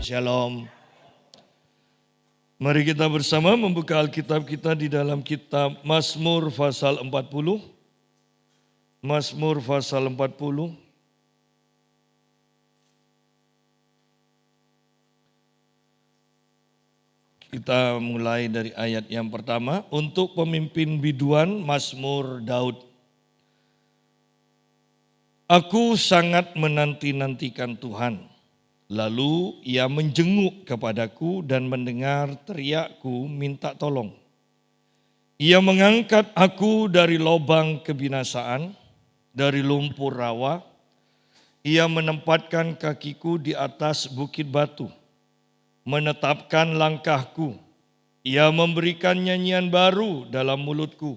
Shalom. Mari kita bersama membuka Alkitab kita di dalam kitab Mazmur pasal 40. Mazmur pasal 40. Kita mulai dari ayat yang pertama. Untuk pemimpin biduan, Mazmur Daud. Aku sangat menanti-nantikan Tuhan. Lalu ia menjenguk kepadaku dan mendengar teriakku minta tolong. Ia mengangkat aku dari lubang kebinasaan, dari lumpur rawa. Ia menempatkan kakiku di atas bukit batu, menetapkan langkahku. Ia memberikan nyanyian baru dalam mulutku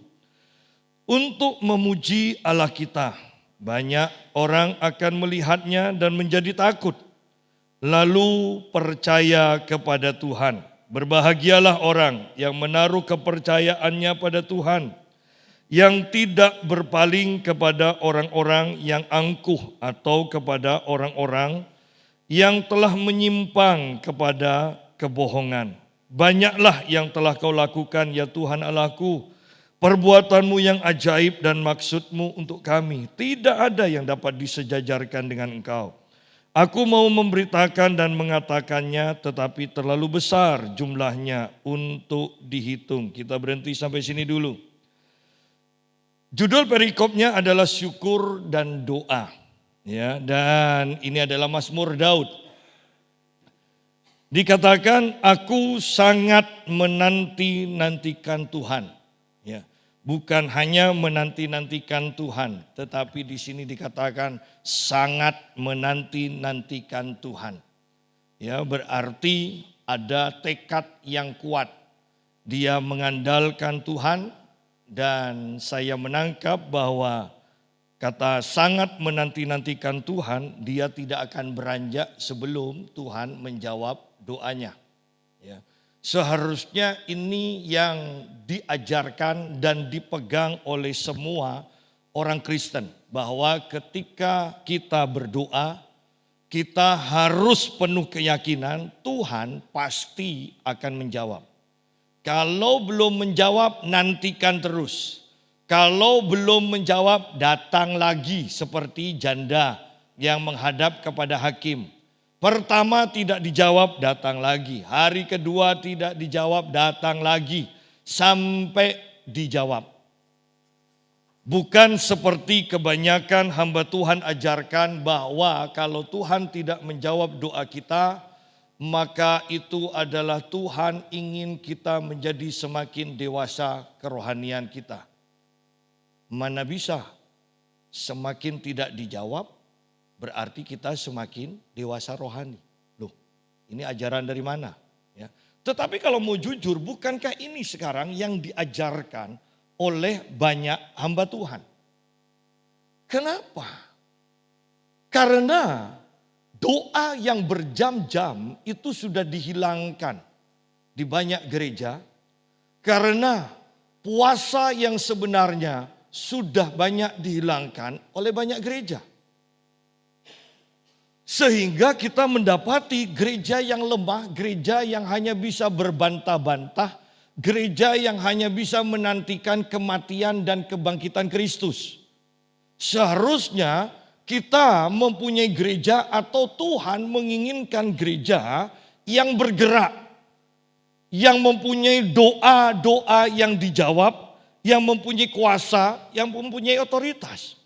untuk memuji Allah kita. Banyak orang akan melihatnya dan menjadi takut, lalu percaya kepada Tuhan. Berbahagialah orang yang menaruh kepercayaannya pada Tuhan, yang tidak berpaling kepada orang-orang yang angkuh atau kepada orang-orang yang telah menyimpang kepada kebohongan. Banyaklah yang telah kau lakukan ya Tuhan Allahku, perbuatanmu yang ajaib dan maksudmu untuk kami. Tidak ada yang dapat disejajarkan dengan engkau. Aku mau memberitakan dan mengatakannya, tetapi terlalu besar jumlahnya untuk dihitung. Kita berhenti sampai sini dulu. Judul perikopnya adalah syukur dan doa. Ya, dan ini adalah Mazmur Daud. Dikatakan, aku sangat menanti-nantikan Tuhan. Ya. Bukan hanya menanti-nantikan Tuhan, tetapi di sini dikatakan sangat menanti-nantikan Tuhan. Ya, berarti ada tekad yang kuat. Dia mengandalkan Tuhan, dan saya menangkap bahwa kata sangat menanti-nantikan Tuhan, dia tidak akan beranjak sebelum Tuhan menjawab doanya. Ya. Seharusnya ini yang diajarkan dan dipegang oleh semua orang Kristen. Bahwa ketika kita berdoa, kita harus penuh keyakinan Tuhan pasti akan menjawab. Kalau belum menjawab, nantikan terus. Kalau belum menjawab, datang lagi seperti janda yang menghadap kepada hakim. Pertama tidak dijawab, datang lagi. Hari kedua tidak dijawab, datang lagi. Sampai dijawab. Bukan seperti kebanyakan hamba Tuhan ajarkan bahwa kalau Tuhan tidak menjawab doa kita, maka itu adalah Tuhan ingin kita menjadi semakin dewasa kerohanian kita. Mana bisa semakin tidak dijawab, berarti kita semakin dewasa rohani. Loh, ini ajaran dari mana? Ya. Tetapi kalau mau jujur, bukankah ini sekarang yang diajarkan oleh banyak hamba Tuhan? Kenapa? Karena doa yang berjam-jam itu sudah dihilangkan di banyak gereja. Karena puasa yang sebenarnya sudah banyak dihilangkan oleh banyak gereja. Sehingga kita mendapati gereja yang lemah, gereja yang hanya bisa berbantah-bantah, gereja yang hanya bisa menantikan kematian dan kebangkitan Kristus. Seharusnya kita mempunyai gereja atau Tuhan menginginkan gereja yang bergerak, yang mempunyai doa-doa yang dijawab, yang mempunyai kuasa, yang mempunyai otoritas.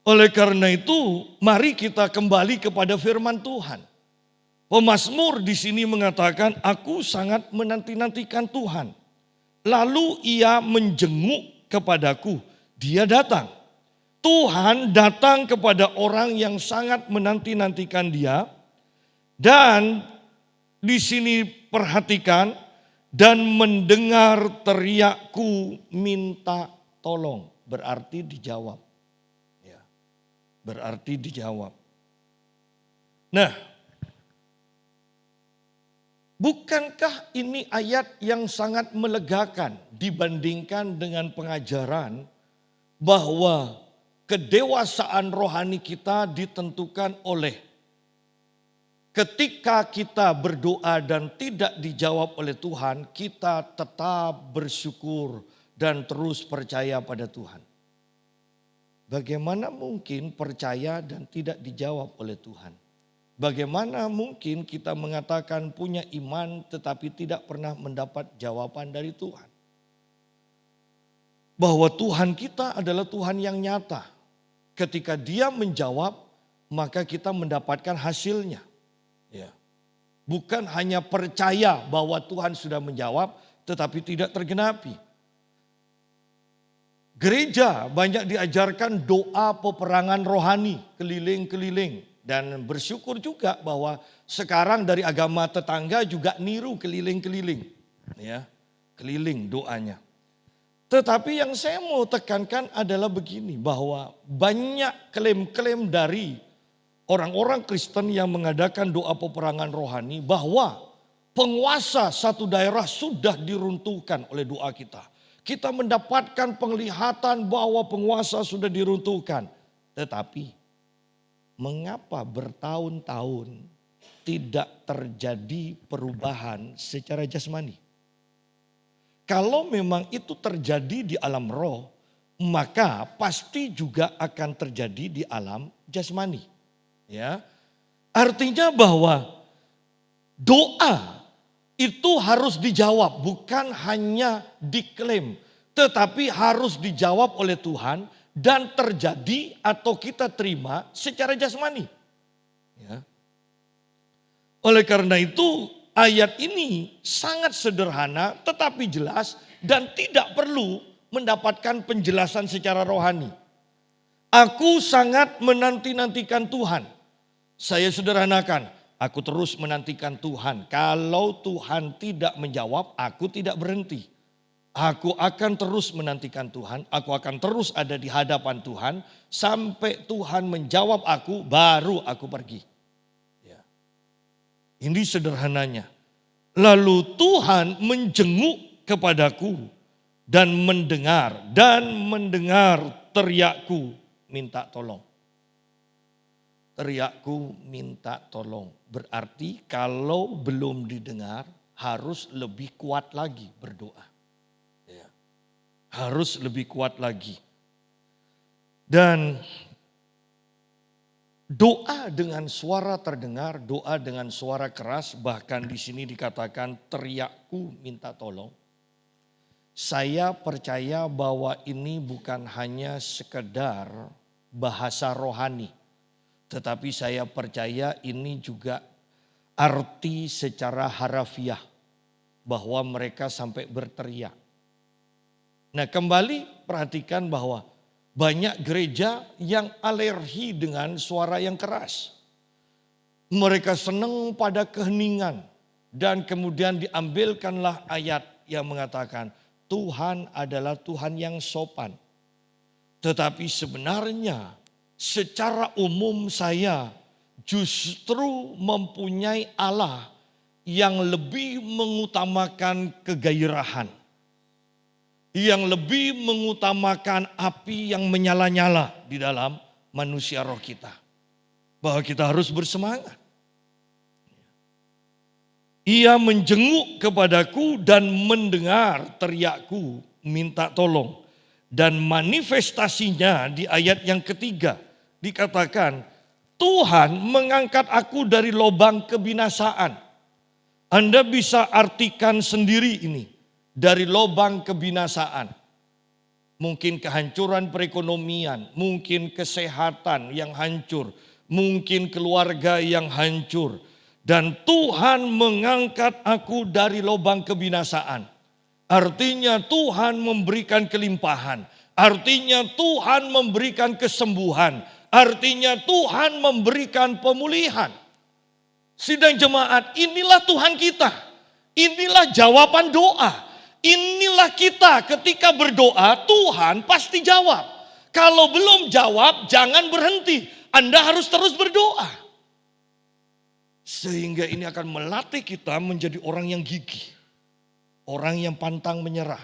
Oleh karena itu, mari kita kembali kepada firman Tuhan. Pemazmur di sini mengatakan, aku sangat menanti-nantikan Tuhan. Lalu ia menjenguk kepadaku, dia datang. Tuhan datang kepada orang yang sangat menanti-nantikan dia. Dan di sini perhatikan, dan mendengar teriakku minta tolong, berarti dijawab. Berarti dijawab. Nah, bukankah ini ayat yang sangat melegakan dibandingkan dengan pengajaran bahwa kedewasaan rohani kita ditentukan oleh Ketika kita berdoa dan tidak dijawab oleh Tuhan, kita tetap bersyukur dan terus percaya pada Tuhan. Bagaimana mungkin percaya dan tidak dijawab oleh Tuhan? Bagaimana mungkin kita mengatakan punya iman tetapi tidak pernah mendapat jawaban dari Tuhan? Bahwa Tuhan kita adalah Tuhan yang nyata. Ketika Dia menjawab, maka kita mendapatkan hasilnya. Ya. Bukan hanya percaya bahwa Tuhan sudah menjawab tetapi tidak tergenapi. Gereja banyak diajarkan doa peperangan rohani keliling-keliling. Dan bersyukur juga bahwa sekarang dari agama tetangga juga niru keliling-keliling. Ya, keliling doanya. Tetapi yang saya mau tekankan adalah begini, bahwa banyak klaim-klaim dari orang-orang Kristen yang mengadakan doa peperangan rohani bahwa penguasa satu daerah sudah diruntuhkan oleh doa kita. Kita mendapatkan penglihatan bahwa penguasa sudah diruntuhkan. Tetapi mengapa bertahun-tahun tidak terjadi perubahan secara jasmani? Kalau memang itu terjadi di alam roh, maka pasti juga akan terjadi di alam jasmani. Ya, artinya bahwa doa itu harus dijawab, bukan hanya diklaim, tetapi harus dijawab oleh Tuhan dan terjadi atau kita terima secara jasmani. Ya. Oleh karena itu ayat ini sangat sederhana tetapi jelas dan tidak perlu mendapatkan penjelasan secara rohani. Aku sangat menanti-nantikan Tuhan. Saya sederhanakan, aku terus menantikan Tuhan. Kalau Tuhan tidak menjawab, aku tidak berhenti. Aku akan terus menantikan Tuhan, aku akan terus ada di hadapan Tuhan. Sampai Tuhan menjawab aku, baru aku pergi. Ya. Ini sederhananya. Lalu Tuhan menjenguk kepadaku dan mendengar teriakku minta tolong. Teriakku minta tolong. Berarti kalau belum didengar harus lebih kuat lagi berdoa. Ya. Harus lebih kuat lagi. Dan doa dengan suara terdengar, doa dengan suara keras, bahkan di sini dikatakan teriakku minta tolong. Saya percaya bahwa ini bukan hanya sekedar bahasa rohani. Tetapi saya percaya ini juga arti secara harafiah bahwa mereka sampai berteriak. Nah, kembali perhatikan bahwa banyak gereja yang alergi dengan suara yang keras. Mereka senang pada keheningan dan kemudian diambilkanlah ayat yang mengatakan Tuhan adalah Tuhan yang sopan. Tetapi sebenarnya secara umum saya justru mempunyai Allah yang lebih mengutamakan kegairahan. Yang lebih mengutamakan api yang menyala-nyala di dalam manusia roh kita. Bahwa kita harus bersemangat. Ia menjenguk kepadaku dan mendengar teriakku minta tolong. Dan manifestasinya di ayat yang ketiga. Dikatakan, Tuhan mengangkat aku dari lubang kebinasaan. Anda bisa artikan sendiri ini, dari lubang kebinasaan. Mungkin kehancuran perekonomian, mungkin kesehatan yang hancur, mungkin keluarga yang hancur. Dan Tuhan mengangkat aku dari lubang kebinasaan. Artinya Tuhan memberikan kelimpahan, artinya Tuhan memberikan kesembuhan. Artinya Tuhan memberikan pemulihan. Sidang jemaat, inilah Tuhan kita. Inilah jawaban doa. Inilah kita ketika berdoa, Tuhan pasti jawab. Kalau belum jawab, jangan berhenti. Anda harus terus berdoa. Sehingga ini akan melatih kita menjadi orang yang gigih. Orang yang pantang menyerah.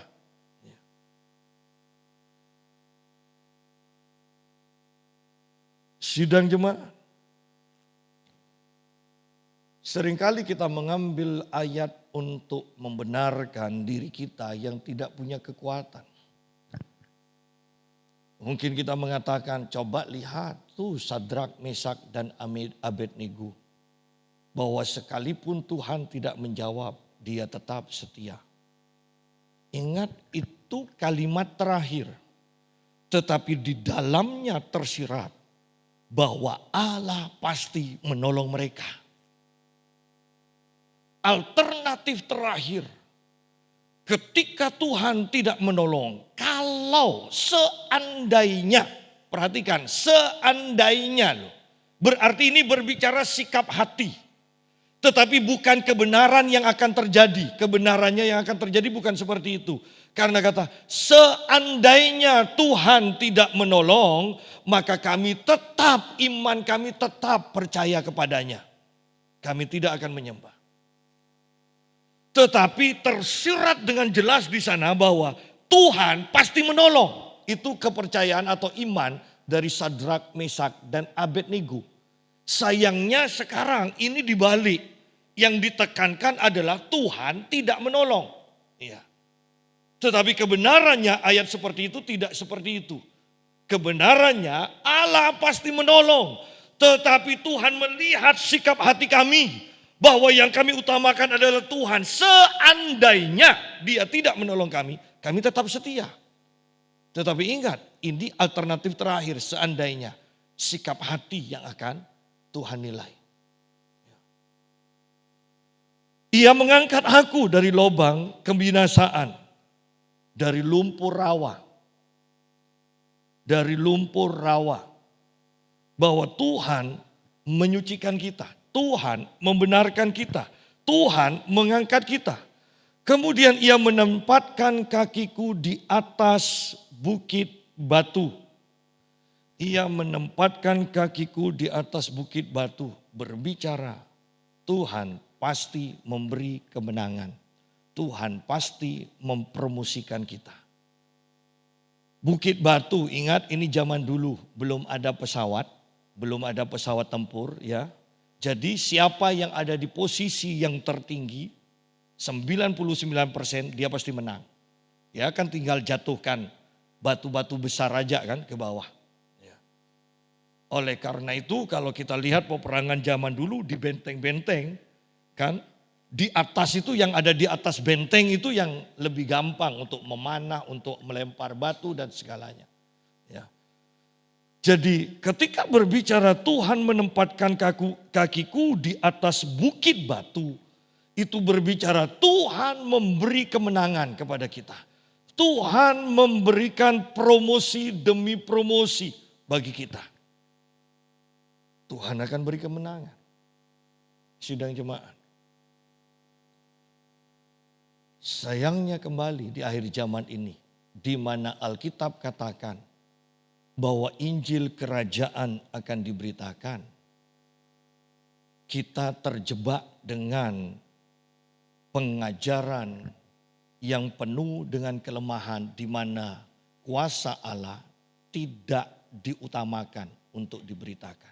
Sidang jemaat. Seringkali kita mengambil ayat untuk membenarkan diri kita yang tidak punya kekuatan. Mungkin kita mengatakan, coba lihat tuh Sadrak, Mesak, dan Abednego. Bahwa sekalipun Tuhan tidak menjawab, dia tetap setia. Ingat itu kalimat terakhir. Tetapi di dalamnya tersirat bahwa Allah pasti menolong mereka. Alternatif terakhir, ketika Tuhan tidak menolong, kalau seandainya, perhatikan seandainya loh, berarti ini berbicara sikap hati. Tetapi bukan kebenaran yang akan terjadi, kebenarannya yang akan terjadi bukan seperti itu. Karena kata seandainya Tuhan tidak menolong, maka kami tetap, iman kami tetap percaya kepadanya. Kami tidak akan menyembah. Tetapi tersirat dengan jelas di sana bahwa Tuhan pasti menolong. Itu kepercayaan atau iman dari Sadrak, Mesak, dan Abednego. Sayangnya sekarang ini dibalik. Yang ditekankan adalah Tuhan tidak menolong. Ya. Tetapi kebenarannya ayat seperti itu tidak seperti itu. Kebenarannya Allah pasti menolong. Tetapi Tuhan melihat sikap hati kami. Bahwa yang kami utamakan adalah Tuhan. Seandainya dia tidak menolong kami, kami tetap setia. Tetapi ingat, ini alternatif terakhir seandainya. Sikap hati yang akan Tuhan nilai. Ia mengangkat aku dari lubang kebinasaan. Dari lumpur rawa. Dari lumpur rawa. Bahwa Tuhan menyucikan kita. Tuhan membenarkan kita. Tuhan mengangkat kita. Kemudian ia menempatkan kakiku di atas bukit batu. Ia menempatkan kakiku di atas bukit batu. Berbicara, Tuhan pasti memberi kemenangan. Tuhan pasti mempromosikan kita. Bukit batu, ingat ini zaman dulu. Belum ada pesawat. Belum ada pesawat tempur ya. Jadi siapa yang ada di posisi yang tertinggi, 99% dia pasti menang. Ya kan tinggal jatuhkan batu-batu besar aja kan ke bawah. Ya. Oleh karena itu kalau kita lihat peperangan zaman dulu di benteng-benteng, kan di atas itu yang ada di atas benteng itu yang lebih gampang untuk memanah, untuk melempar batu dan segalanya. Ya. Jadi ketika berbicara Tuhan menempatkan kakiku di atas bukit batu. Itu berbicara Tuhan memberi kemenangan kepada kita. Tuhan memberikan promosi demi promosi bagi kita. Tuhan akan beri kemenangan. Sidang jemaat. Sayangnya kembali di akhir zaman ini. Di mana Alkitab katakan bahwa Injil kerajaan akan diberitakan. Kita terjebak dengan pengajaran yang penuh dengan kelemahan di mana kuasa Allah tidak diutamakan untuk diberitakan.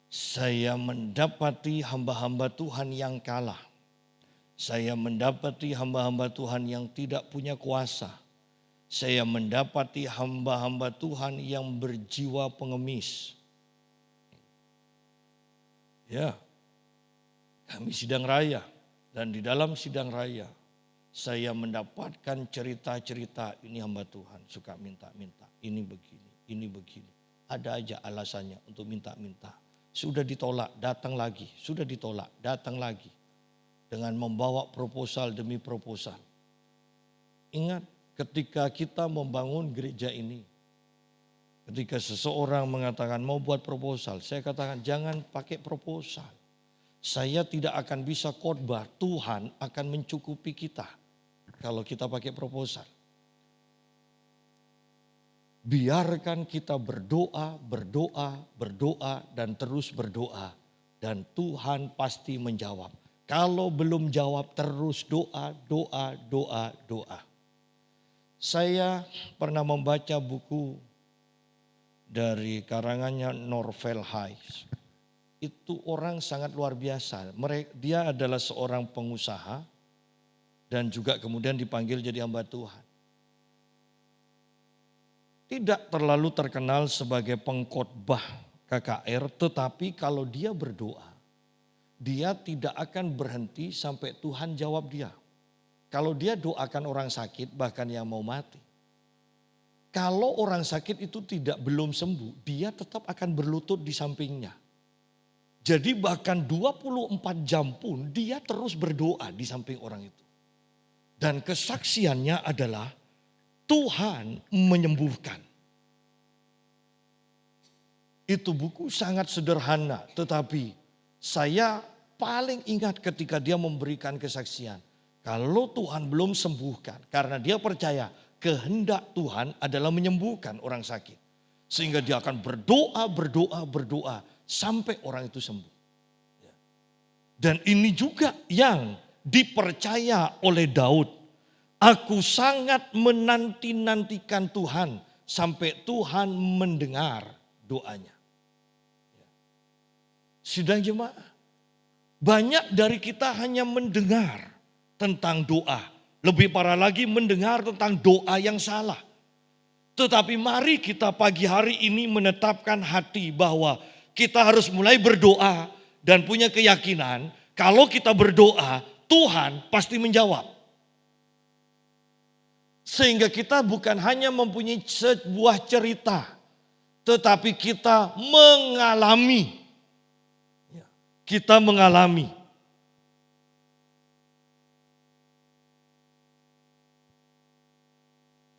Saya mendapati hamba-hamba Tuhan yang kalah. Saya mendapati hamba-hamba Tuhan yang tidak punya kuasa. Saya mendapati hamba-hamba Tuhan yang berjiwa pengemis. Ya, kami sidang raya dan di dalam sidang raya saya mendapatkan cerita-cerita ini hamba Tuhan suka minta-minta. Ini begini, ini begini. Ada aja alasannya untuk minta-minta. Sudah ditolak, datang lagi. Sudah ditolak, datang lagi. Dengan membawa proposal demi proposal. Ingat, ketika kita membangun gereja ini, ketika seseorang mengatakan mau buat proposal, saya katakan jangan pakai proposal. Saya tidak akan bisa khotbah, Tuhan akan mencukupi kita kalau kita pakai proposal. Biarkan kita berdoa, berdoa, berdoa dan terus berdoa. Dan Tuhan pasti menjawab. Kalau belum jawab terus doa, doa, doa, doa. Saya pernah membaca buku dari karangannya Norvel Hayes. itu orang sangat luar biasa. Dia adalah seorang pengusaha dan juga kemudian dipanggil jadi hamba Tuhan. Tidak terlalu terkenal sebagai pengkhotbah KKR, tetapi kalau dia berdoa, dia tidak akan berhenti sampai Tuhan jawab dia. Kalau dia doakan orang sakit, bahkan yang mau mati. Kalau orang sakit itu belum sembuh, dia tetap akan berlutut di sampingnya. Jadi bahkan 24 jam pun dia terus berdoa di samping orang itu. Dan kesaksiannya adalah Tuhan menyembuhkan. Itu buku sangat sederhana, tetapi saya paling ingat ketika dia memberikan kesaksian. Kalau Tuhan belum sembuhkan, karena dia percaya kehendak Tuhan adalah menyembuhkan orang sakit. Sehingga dia akan berdoa sampai orang itu sembuh. Dan ini juga yang dipercaya oleh Daud. Aku sangat menanti-nantikan Tuhan sampai Tuhan mendengar doanya. Sidang jemaat, banyak dari kita hanya mendengar tentang doa. Lebih parah lagi mendengar tentang doa yang salah. Tetapi mari kita pagi hari ini menetapkan hati bahwa kita harus mulai berdoa dan punya keyakinan kalau kita berdoa Tuhan pasti menjawab. Sehingga kita bukan hanya mempunyai sebuah cerita, tetapi kita mengalami. Kita mengalami.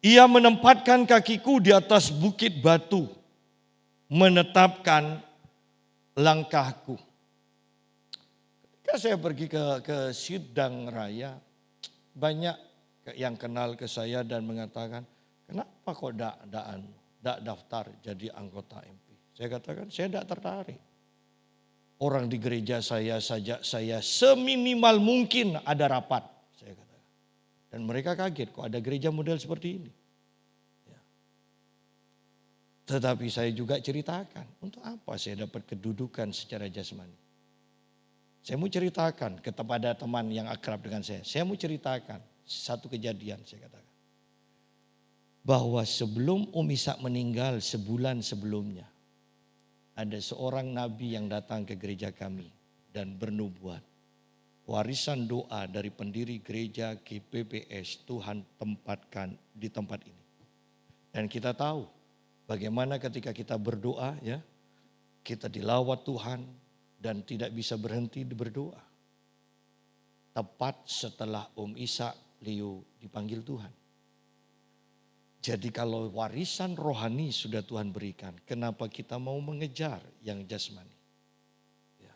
Ia menempatkan kakiku di atas bukit batu, menetapkan langkahku. Ketika saya pergi ke sidang raya, banyak yang kenal ke saya dan mengatakan, kenapa kok tidak daftar jadi anggota MP? Saya katakan, saya tidak tertarik. Orang di gereja saya saja, saya seminimal mungkin ada rapat. Saya katakan. Dan mereka kaget, kok ada gereja model seperti ini. Ya. Tetapi saya juga ceritakan, untuk apa saya dapat kedudukan secara jasmani. Saya mau ceritakan kepada teman yang akrab dengan saya. Saya mau ceritakan satu kejadian, saya katakan. Bahwa sebelum Ishak meninggal sebulan sebelumnya, ada seorang nabi yang datang ke gereja kami dan bernubuat. Warisan doa dari pendiri gereja GPPS Tuhan tempatkan di tempat ini. Dan kita tahu bagaimana ketika kita berdoa ya, kita dilawat Tuhan dan tidak bisa berhenti berdoa. Tepat setelah Ishak Leo dipanggil Tuhan. Jadi kalau warisan rohani sudah Tuhan berikan, kenapa kita mau mengejar yang jasmani? Ya.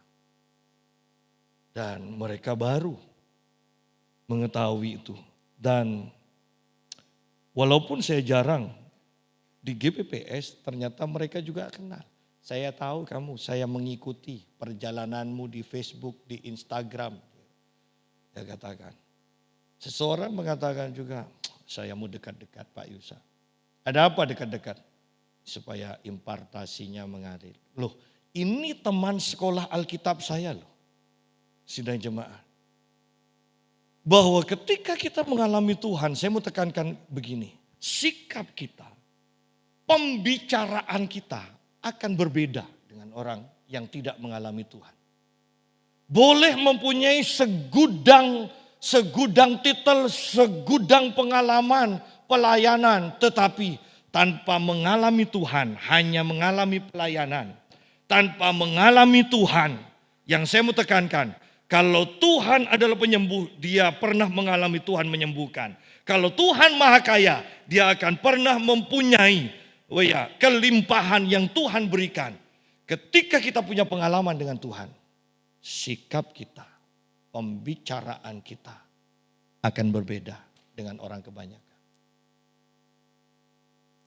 Dan mereka baru mengetahui itu. Dan walaupun saya jarang di GPPS, ternyata mereka juga kenal. Saya tahu kamu, saya mengikuti perjalananmu di Facebook, di Instagram. Dia katakan. Seseorang mengatakan juga, saya mau dekat-dekat Pak Yusa. Ada apa dekat-dekat? Supaya impartasinya mengalir. Loh, ini teman sekolah Alkitab saya loh. Sidang jemaah. Bahwa ketika kita mengalami Tuhan, saya mau tekankan begini. Sikap kita, pembicaraan kita akan berbeda dengan orang yang tidak mengalami Tuhan. Boleh mempunyai segudang titel, segudang pengalaman, pelayanan. Tetapi tanpa mengalami Tuhan, hanya mengalami pelayanan. Tanpa mengalami Tuhan, yang saya mau tekankan, kalau Tuhan adalah penyembuh, dia pernah mengalami Tuhan menyembuhkan. Kalau Tuhan maha kaya, dia akan pernah mempunyai kelimpahan yang Tuhan berikan. Ketika kita punya pengalaman dengan Tuhan, sikap kita, pembicaraan kita akan berbeda dengan orang kebanyakan.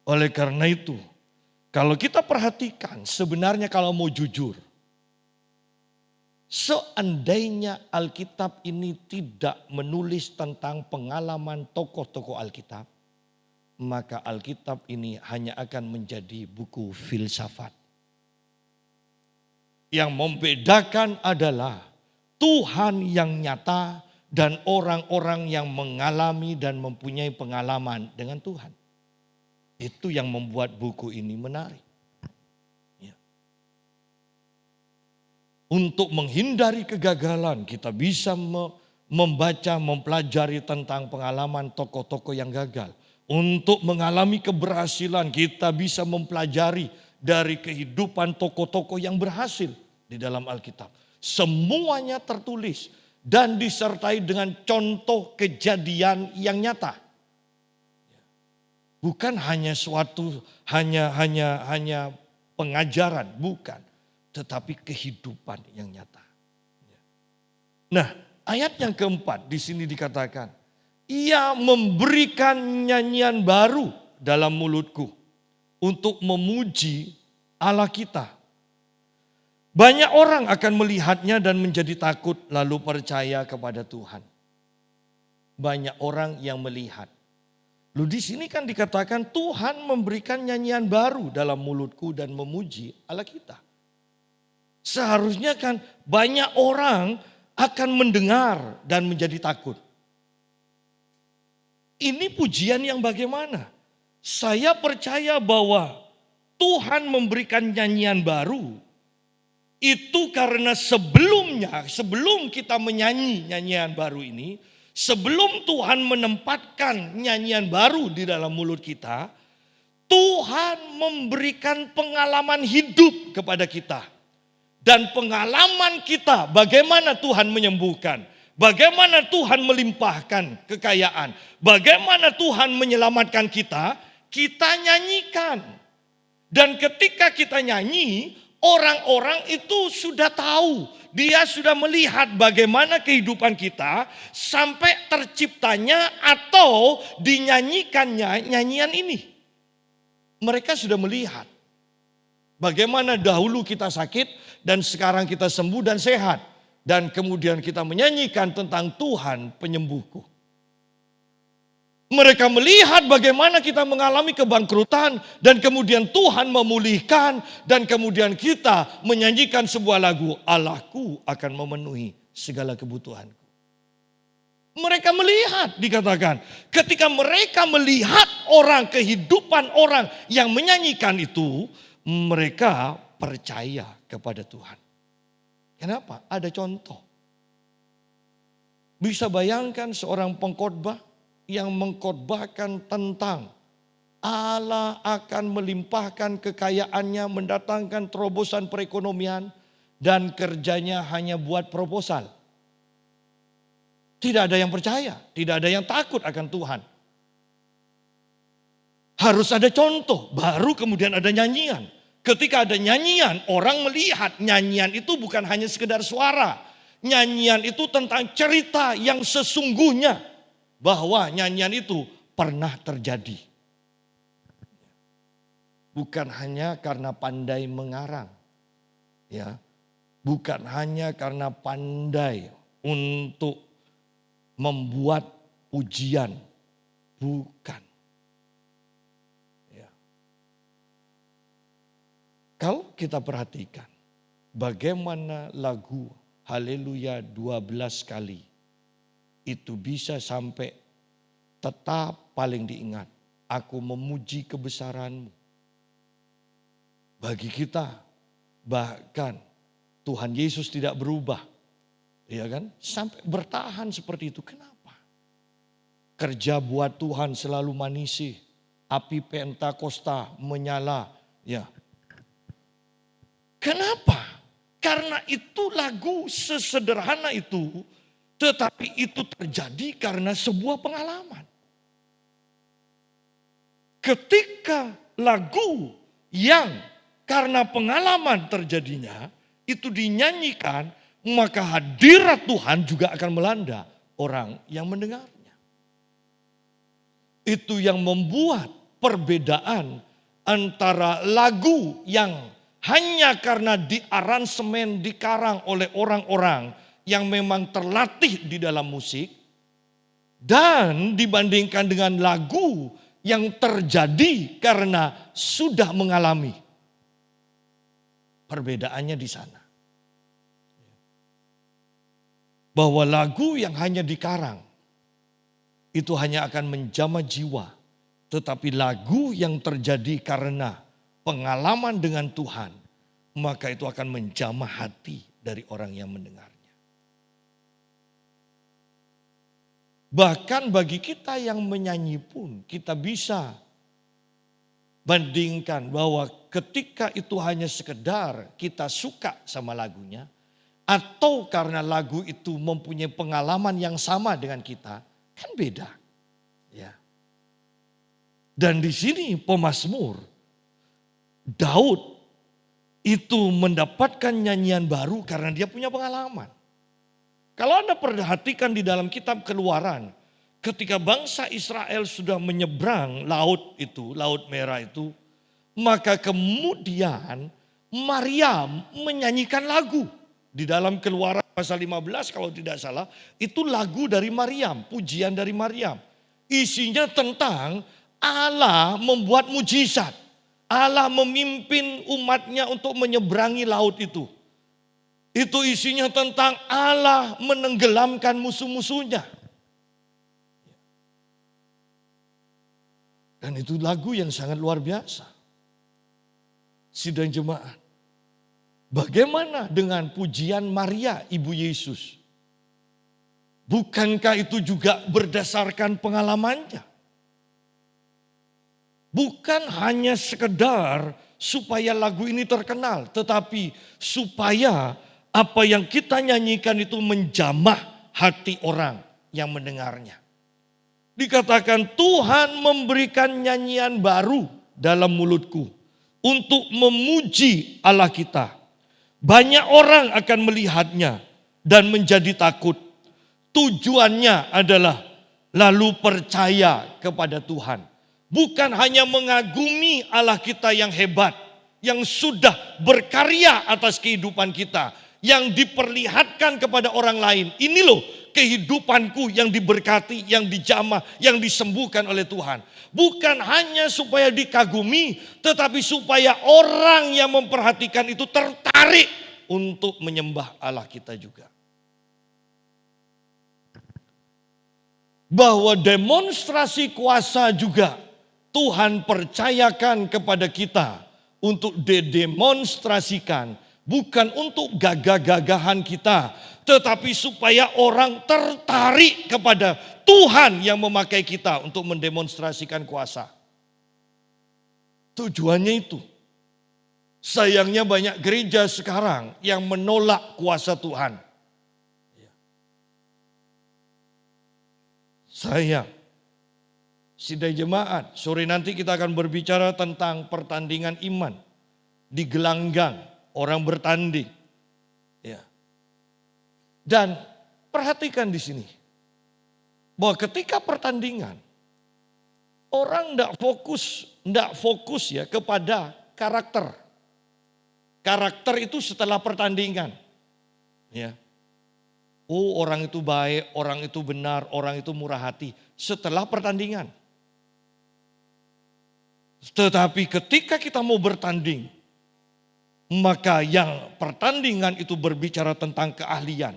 Oleh karena itu, kalau kita perhatikan sebenarnya kalau mau jujur, seandainya Alkitab ini tidak menulis tentang pengalaman tokoh-tokoh Alkitab, maka Alkitab ini hanya akan menjadi buku filsafat. Yang membedakan adalah Tuhan yang nyata dan orang-orang yang mengalami dan mempunyai pengalaman dengan Tuhan. Itu yang membuat buku ini menarik. Ya. Untuk menghindari kegagalan, kita bisa membaca, mempelajari tentang pengalaman tokoh-tokoh yang gagal. Untuk mengalami keberhasilan, kita bisa mempelajari dari kehidupan tokoh-tokoh yang berhasil di dalam Alkitab. Semuanya tertulis dan disertai dengan contoh kejadian yang nyata. Bukan hanya hanya pengajaran, bukan, tetapi kehidupan yang nyata. Nah, ayat yang keempat di sini dikatakan, ia memberikan nyanyian baru dalam mulutku untuk memuji Allah kita. Banyak orang akan melihatnya dan menjadi takut lalu percaya kepada Tuhan. Banyak orang yang melihat. Lalu di sini kan dikatakan Tuhan memberikan nyanyian baru dalam mulutku dan memuji Allah kita. Seharusnya kan banyak orang akan mendengar dan menjadi takut. Ini pujian yang bagaimana? Saya percaya bahwa Tuhan memberikan nyanyian baru. Itu karena sebelum kita menyanyi nyanyian baru ini, sebelum Tuhan menempatkan nyanyian baru di dalam mulut kita, Tuhan memberikan pengalaman hidup kepada kita. Dan pengalaman kita bagaimana Tuhan menyembuhkan, bagaimana Tuhan melimpahkan kekayaan, bagaimana Tuhan menyelamatkan kita nyanyikan. Dan ketika kita nyanyi, orang-orang itu sudah tahu, dia sudah melihat bagaimana kehidupan kita sampai terciptanya atau dinyanyikannya nyanyian ini. Mereka sudah melihat bagaimana dahulu kita sakit dan sekarang kita sembuh dan sehat. Dan kemudian kita menyanyikan tentang Tuhan penyembuhku. Mereka melihat bagaimana kita mengalami kebangkrutan dan kemudian Tuhan memulihkan dan kemudian kita menyanyikan sebuah lagu, Allahku akan memenuhi segala kebutuhanku. Mereka melihat, dikatakan, ketika mereka melihat kehidupan orang yang menyanyikan itu, mereka percaya kepada Tuhan. Kenapa? Ada contoh. Bisa bayangkan seorang pengkhotbah yang mengkhotbahkan tentang Allah akan melimpahkan kekayaannya, mendatangkan terobosan perekonomian, dan kerjanya hanya buat proposal. Tidak ada yang percaya, tidak ada yang takut akan Tuhan. Harus ada contoh, baru kemudian ada nyanyian. Ketika ada nyanyian, orang melihat nyanyian itu bukan hanya sekedar suara. Nyanyian itu tentang cerita yang sesungguhnya. Bahwa nyanyian itu pernah terjadi. Bukan hanya karena pandai mengarang. Ya, bukan hanya karena pandai untuk membuat pujian. Bukan. Ya. Kalau kita perhatikan bagaimana lagu Haleluya 12 kali itu bisa sampai tetap paling diingat. Aku memuji kebesaran-Mu. Bagi kita bahkan Tuhan Yesus tidak berubah. Ya kan? Sampai bertahan seperti itu. Kenapa? Kerja buat Tuhan selalu manisi. Api Pentakosta menyala. Ya. Kenapa? Karena itu lagu sesederhana itu. Tetapi itu terjadi karena sebuah pengalaman. Ketika lagu yang karena pengalaman terjadinya itu dinyanyikan, maka hadirat Tuhan juga akan melanda orang yang mendengarnya. Itu yang membuat perbedaan antara lagu yang hanya karena diaransemen, dikarang oleh orang-orang yang memang terlatih di dalam musik, dan dibandingkan dengan lagu yang terjadi karena sudah mengalami. Perbedaannya di sana. bahwa lagu yang hanya dikarang itu hanya akan menjamah jiwa. Tetapi lagu yang terjadi karena pengalaman dengan Tuhan, maka itu akan menjamah hati dari orang yang mendengarnya. Bahkan bagi kita yang menyanyi pun kita bisa bandingkan bahwa ketika itu hanya sekedar kita suka sama lagunya, atau karena lagu itu mempunyai pengalaman yang sama dengan kita, kan beda. Ya. Dan di sini pemazmur Daud itu mendapatkan nyanyian baru karena dia punya pengalaman. Kalau Anda perhatikan di dalam kitab Keluaran, ketika bangsa Israel sudah menyeberang laut itu, Laut Merah itu, maka kemudian Maryam menyanyikan lagu. Di dalam Keluaran pasal 15 kalau tidak salah, itu lagu dari Maryam, pujian dari Maryam. Isinya tentang Allah membuat mujizat. Allah memimpin umatnya untuk menyeberangi laut itu. Itu isinya tentang Allah menenggelamkan musuh-musuhnya. Dan itu lagu yang sangat luar biasa. Sidang jemaat. Bagaimana dengan pujian Maria, Ibu Yesus? Bukankah itu juga berdasarkan pengalamannya? Bukan hanya sekedar supaya lagu ini terkenal, tetapi supaya apa yang kita nyanyikan itu menjamah hati orang yang mendengarnya. Dikatakan Tuhan memberikan nyanyian baru dalam mulutku untuk memuji Allah kita. Banyak orang akan melihatnya dan menjadi takut. Tujuannya adalah lalu percaya kepada Tuhan. Bukan hanya mengagumi Allah kita yang hebat, yang sudah berkarya atas kehidupan kita, yang diperlihatkan kepada orang lain. Ini loh kehidupanku yang diberkati, yang dijamah, yang disembuhkan oleh Tuhan. Bukan hanya supaya dikagumi, tetapi supaya orang yang memperhatikan itu tertarik untuk menyembah Allah kita juga. Bahwa demonstrasi kuasa juga Tuhan percayakan kepada kita untuk didemonstrasikan. Bukan untuk gagah-gagahan kita, tetapi supaya orang tertarik kepada Tuhan yang memakai kita untuk mendemonstrasikan kuasa. Tujuannya itu. Sayangnya banyak gereja sekarang yang menolak kuasa Tuhan. Sayang. Sidang jemaat, sore nanti kita akan berbicara tentang pertandingan iman di gelanggang. Orang bertanding. Ya. Dan perhatikan di sini. Bahwa ketika pertandingan. Orang tidak fokus ya kepada karakter. Karakter itu setelah pertandingan. Ya. Oh, orang itu baik, orang itu benar, orang itu murah hati. Setelah pertandingan. Tetapi ketika kita mau bertanding. Maka yang pertandingan itu berbicara tentang keahlian.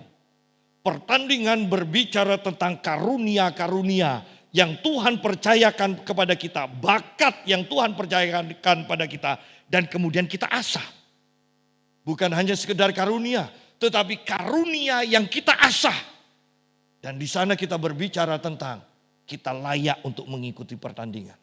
Pertandingan berbicara tentang karunia-karunia yang Tuhan percayakan kepada kita. Bakat yang Tuhan percayakan kepada kita. Dan kemudian kita asah. Bukan hanya sekedar karunia. Tetapi karunia yang kita asah. Dan di sana kita berbicara tentang kita layak untuk mengikuti pertandingan.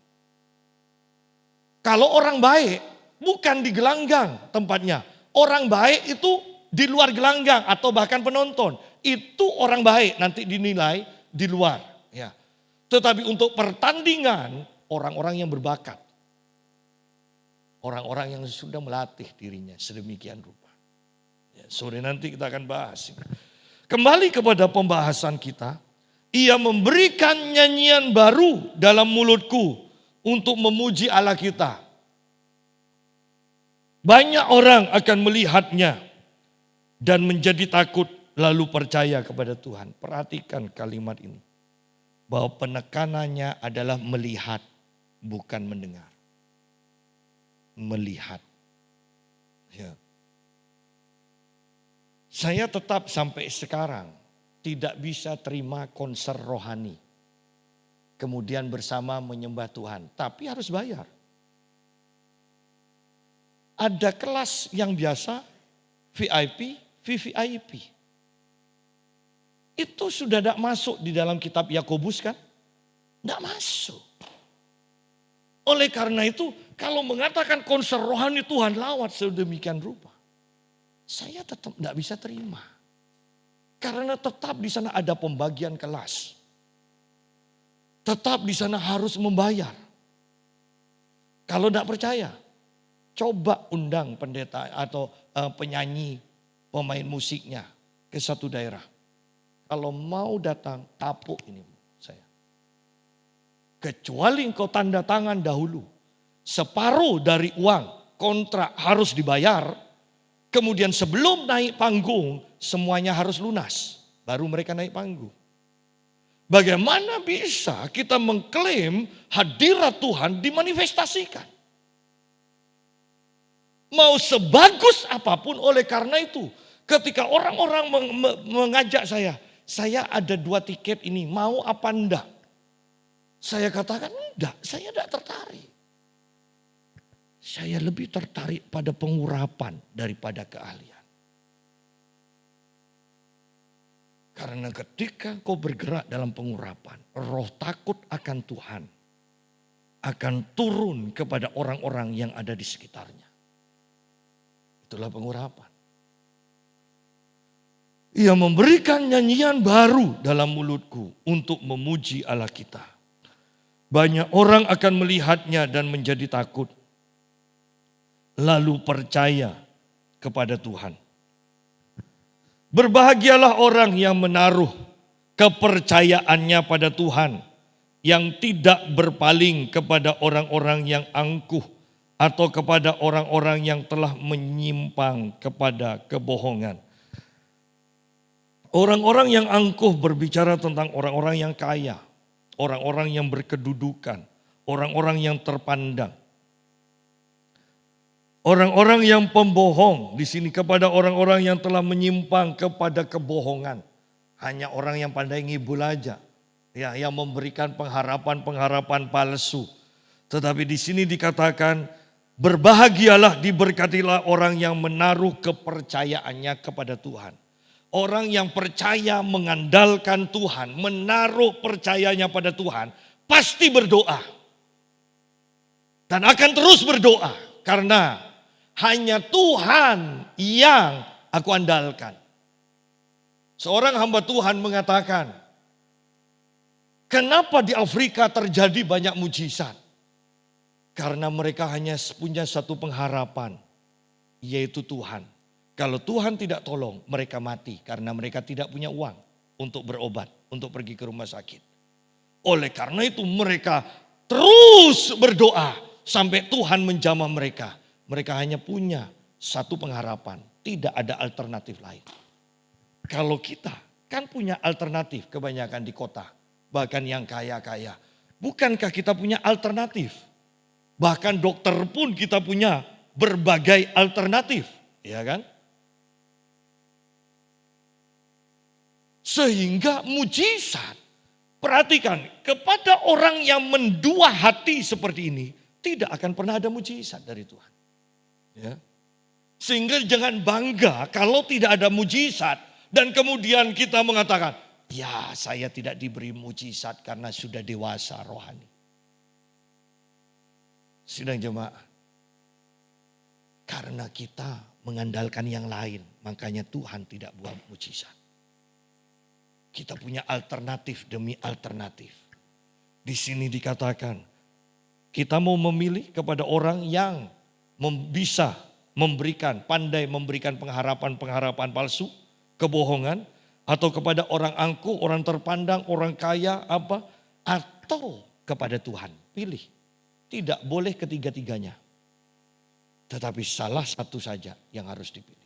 Kalau orang baik. Bukan di gelanggang tempatnya. Orang baik itu di luar gelanggang atau bahkan penonton. Itu orang baik nanti dinilai di luar. Ya. Tetapi untuk pertandingan orang-orang yang berbakat. Orang-orang yang sudah melatih dirinya sedemikian rupa. Ya, sore nanti kita akan bahas. Kembali kepada pembahasan kita. Ia memberikan nyanyian baru dalam mulutku untuk memuji Allah kita. Banyak orang akan melihatnya dan menjadi takut lalu percaya kepada Tuhan. Perhatikan kalimat ini. Bahwa penekanannya adalah melihat bukan mendengar. Melihat. Ya. Saya tetap sampai sekarang tidak bisa terima konser rohani. Kemudian bersama menyembah Tuhan, tapi harus bayar. Ada kelas yang biasa, VIP, VVIP. Itu sudah tidak masuk di dalam kitab Yakobus kan? Tidak masuk. Oleh karena itu, kalau mengatakan konser rohani Tuhan lawat sedemikian rupa, saya tetap tidak bisa terima. Karena tetap di sana ada pembagian kelas. Tetap di sana harus membayar. Kalau tidak percaya, coba undang pendeta atau penyanyi, pemain musiknya ke satu daerah. Kalau mau datang, tapuk ini saya. Kecuali engkau tanda tangan dahulu. Separuh dari uang kontrak harus dibayar. Kemudian sebelum naik panggung, semuanya harus lunas. Baru mereka naik panggung. Bagaimana bisa kita mengklaim hadirat Tuhan dimanifestasikan? Mau sebagus apapun, oleh karena itu ketika orang-orang mengajak saya ada 2 tiket ini, mau apa enggak? Saya katakan enggak, saya enggak tertarik. Saya lebih tertarik pada pengurapan daripada keahlian. Karena ketika kau bergerak dalam pengurapan, roh takut akan Tuhan akan turun kepada orang-orang yang ada di sekitarnya. Itulah pengurapan. Ia memberikan nyanyian baru dalam mulutku untuk memuji Allah kita. Banyak orang akan melihatnya dan menjadi takut. Lalu percaya kepada Tuhan. Berbahagialah orang yang menaruh kepercayaannya pada Tuhan. Yang tidak berpaling kepada orang-orang yang angkuh. Atau kepada orang-orang yang telah menyimpang kepada kebohongan. Orang-orang yang angkuh berbicara tentang orang-orang yang kaya, orang-orang yang berkedudukan, orang-orang yang terpandang. Orang-orang yang pembohong di sini kepada orang-orang yang telah menyimpang kepada kebohongan. Hanya orang yang pandai ngibul aja, ya, yang memberikan pengharapan-pengharapan palsu. Tetapi di sini dikatakan berbahagialah, diberkatilah orang yang menaruh kepercayaannya kepada Tuhan. Orang yang percaya mengandalkan Tuhan, menaruh percayanya pada Tuhan, pasti berdoa. Dan akan terus berdoa, karena hanya Tuhan yang aku andalkan. Seorang hamba Tuhan mengatakan, kenapa di Afrika terjadi banyak mujizat? Karena mereka hanya punya satu pengharapan, yaitu Tuhan. Kalau Tuhan tidak tolong, mereka mati karena mereka tidak punya uang untuk berobat, untuk pergi ke rumah sakit. Oleh karena itu mereka terus berdoa sampai Tuhan menjamah mereka. Mereka hanya punya satu pengharapan, tidak ada alternatif lain. Kalau kita kan punya alternatif kebanyakan di kota, bahkan yang kaya-kaya. Bukankah kita punya alternatif? Bahkan dokter pun kita punya berbagai alternatif, ya kan? Sehingga mujizat, perhatikan, kepada orang yang mendua hati seperti ini, tidak akan pernah ada mujizat dari Tuhan. Ya. Sehingga jangan bangga kalau tidak ada mujizat dan kemudian kita mengatakan, ya saya tidak diberi mujizat karena sudah dewasa rohani. Sidang jemaah, karena kita mengandalkan yang lain, makanya Tuhan tidak buat mujizat. Kita punya alternatif demi alternatif. Di sini dikatakan, kita mau memilih kepada orang yang bisa memberikan, pandai memberikan pengharapan-pengharapan palsu, kebohongan, atau kepada orang angkuh, orang terpandang, orang kaya, atau kepada Tuhan. Pilih, tidak boleh ketiga-tiganya. Tetapi salah satu saja yang harus dipilih.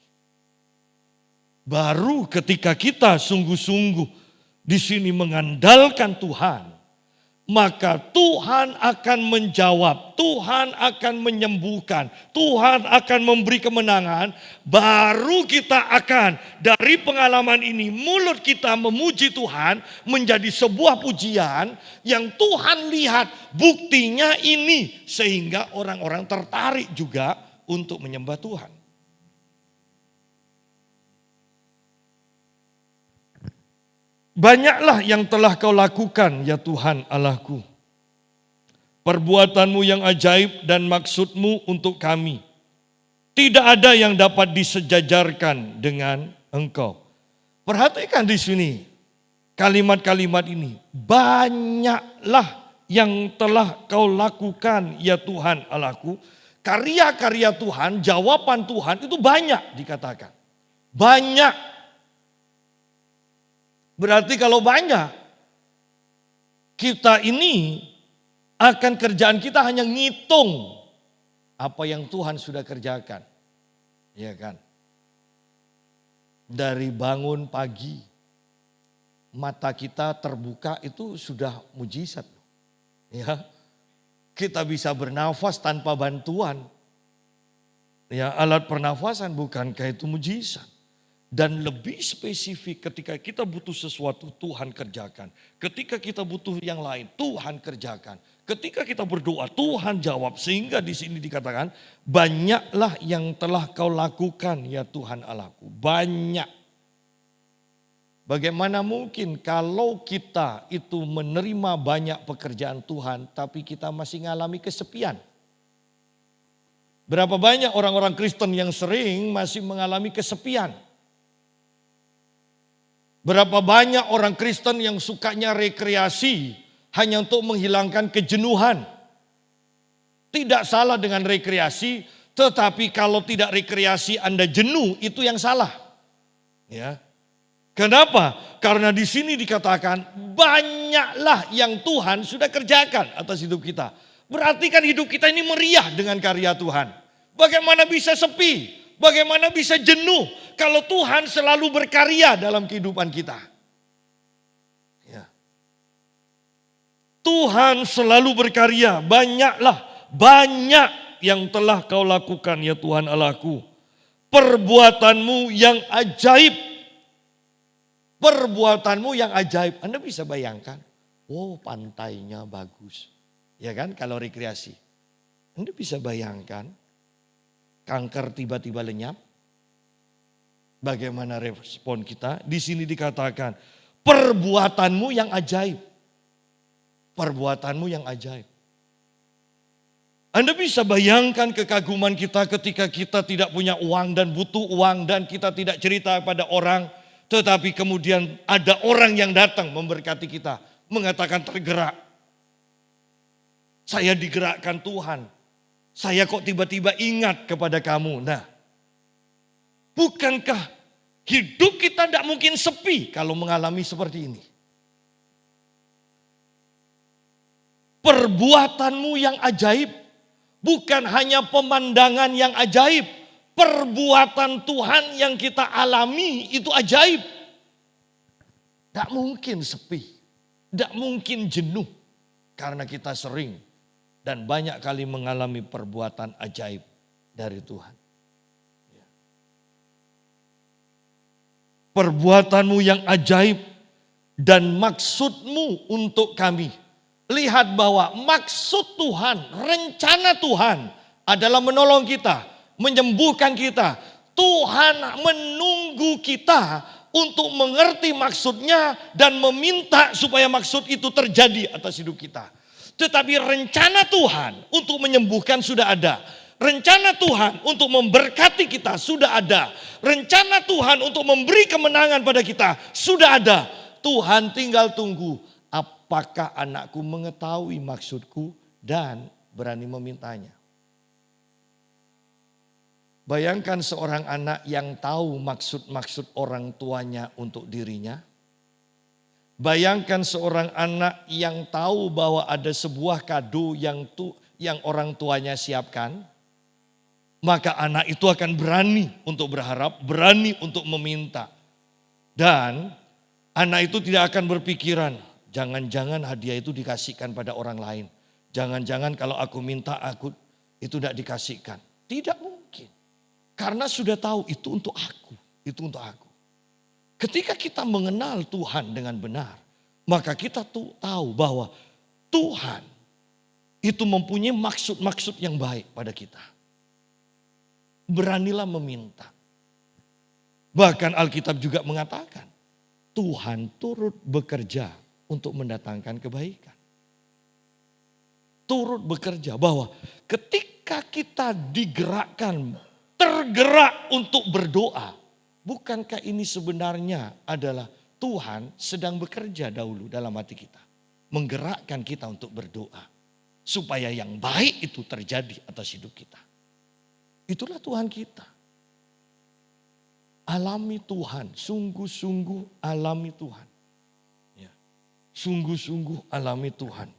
Baru ketika kita sungguh-sungguh di sini mengandalkan Tuhan, maka Tuhan akan menjawab, Tuhan akan menyembuhkan, Tuhan akan memberi kemenangan. Baru kita akan dari pengalaman ini mulut kita memuji Tuhan menjadi sebuah pujian yang Tuhan lihat buktinya ini. Sehingga orang-orang tertarik juga untuk menyembah Tuhan. Banyaklah yang telah kau lakukan ya Tuhan Allahku. Perbuatanmu yang ajaib dan maksudmu untuk kami. Tidak ada yang dapat disejajarkan dengan Engkau. Perhatikan di sini kalimat-kalimat ini. Banyaklah yang telah kau lakukan ya Tuhan Allahku. Karya-karya Tuhan, jawaban Tuhan itu banyak dikatakan. Banyak. Berarti kalau banyak, kita ini akan kerjaan kita hanya ngitung apa yang Tuhan sudah kerjakan. Ya kan? Dari bangun pagi, mata kita terbuka itu sudah mujizat. Ya, kita bisa bernafas tanpa bantuan. Ya, alat pernafasan bukankah itu mujizat? Dan lebih spesifik ketika kita butuh sesuatu Tuhan kerjakan. Ketika kita butuh yang lain Tuhan kerjakan. Ketika kita berdoa Tuhan jawab. Sehingga di sini dikatakan banyaklah yang telah kau lakukan ya Tuhan Allahku. Banyak. Bagaimana mungkin kalau kita itu menerima banyak pekerjaan Tuhan tapi kita masih mengalami kesepian. Berapa banyak orang-orang Kristen yang sering masih mengalami kesepian. Berapa banyak orang Kristen yang sukanya rekreasi hanya untuk menghilangkan kejenuhan. Tidak salah dengan rekreasi, tetapi kalau tidak rekreasi Anda jenuh itu yang salah. Ya. Kenapa? Karena di sini dikatakan banyaklah yang Tuhan sudah kerjakan atas hidup kita. Berarti kan hidup kita ini meriah dengan karya Tuhan. Bagaimana bisa sepi? Bagaimana bisa jenuh kalau Tuhan selalu berkarya dalam kehidupan kita? Ya. Tuhan selalu berkarya, banyak yang telah kau lakukan ya Tuhan Allahku. Perbuatanmu yang ajaib. Perbuatanmu yang ajaib. Anda bisa bayangkan, oh pantainya bagus. Ya kan kalau rekreasi. Anda bisa bayangkan. Kanker tiba-tiba lenyap. Bagaimana respon kita? Di sini dikatakan perbuatanmu yang ajaib. Perbuatanmu yang ajaib. Anda bisa bayangkan kekaguman kita ketika kita tidak punya uang dan butuh uang dan kita tidak cerita pada orang. Tetapi kemudian ada orang yang datang memberkati kita. Mengatakan tergerak. Saya digerakkan Tuhan. Saya kok tiba-tiba ingat kepada kamu. Nah, bukankah hidup kita tidak mungkin sepi kalau mengalami seperti ini? Perbuatanmu yang ajaib. Bukan hanya pemandangan yang ajaib. Perbuatan Tuhan yang kita alami itu ajaib. Tidak mungkin sepi. Tidak mungkin jenuh. Karena kita sering dan banyak kali mengalami perbuatan ajaib dari Tuhan. Perbuatanmu yang ajaib dan maksudmu untuk kami. Lihat bahwa maksud Tuhan, rencana Tuhan adalah menolong kita, menyembuhkan kita. Tuhan menunggu kita untuk mengerti maksudnya dan meminta supaya maksud itu terjadi atas hidup kita. Tetapi rencana Tuhan untuk menyembuhkan sudah ada. Rencana Tuhan untuk memberkati kita sudah ada. Rencana Tuhan untuk memberi kemenangan pada kita sudah ada. Tuhan tinggal tunggu apakah anakku mengetahui maksudku dan berani memintanya. Bayangkan seorang anak yang tahu maksud-maksud orang tuanya untuk dirinya. Bayangkan seorang anak yang tahu bahwa ada sebuah kado yang orang tuanya siapkan. Maka anak itu akan berani untuk berharap, berani untuk meminta. Dan anak itu tidak akan berpikiran Jangan-jangan hadiah itu dikasihkan pada orang lain. Jangan-jangan kalau aku minta aku itu tidak dikasihkan. Tidak mungkin. Karena sudah tahu itu untuk aku. Itu untuk aku. Ketika kita mengenal Tuhan dengan benar. Maka kita tahu bahwa Tuhan itu mempunyai maksud-maksud yang baik pada kita. Beranilah meminta. Bahkan Alkitab juga mengatakan. Tuhan turut bekerja untuk mendatangkan kebaikan. Turut bekerja bahwa ketika kita digerakkan, tergerak untuk berdoa. Bukankah ini sebenarnya adalah Tuhan sedang bekerja dahulu dalam hati kita. Menggerakkan kita untuk berdoa. Supaya yang baik itu terjadi atas hidup kita. Itulah Tuhan kita. Alami Tuhan, sungguh-sungguh alami Tuhan. Ya. Sungguh-sungguh alami Tuhan.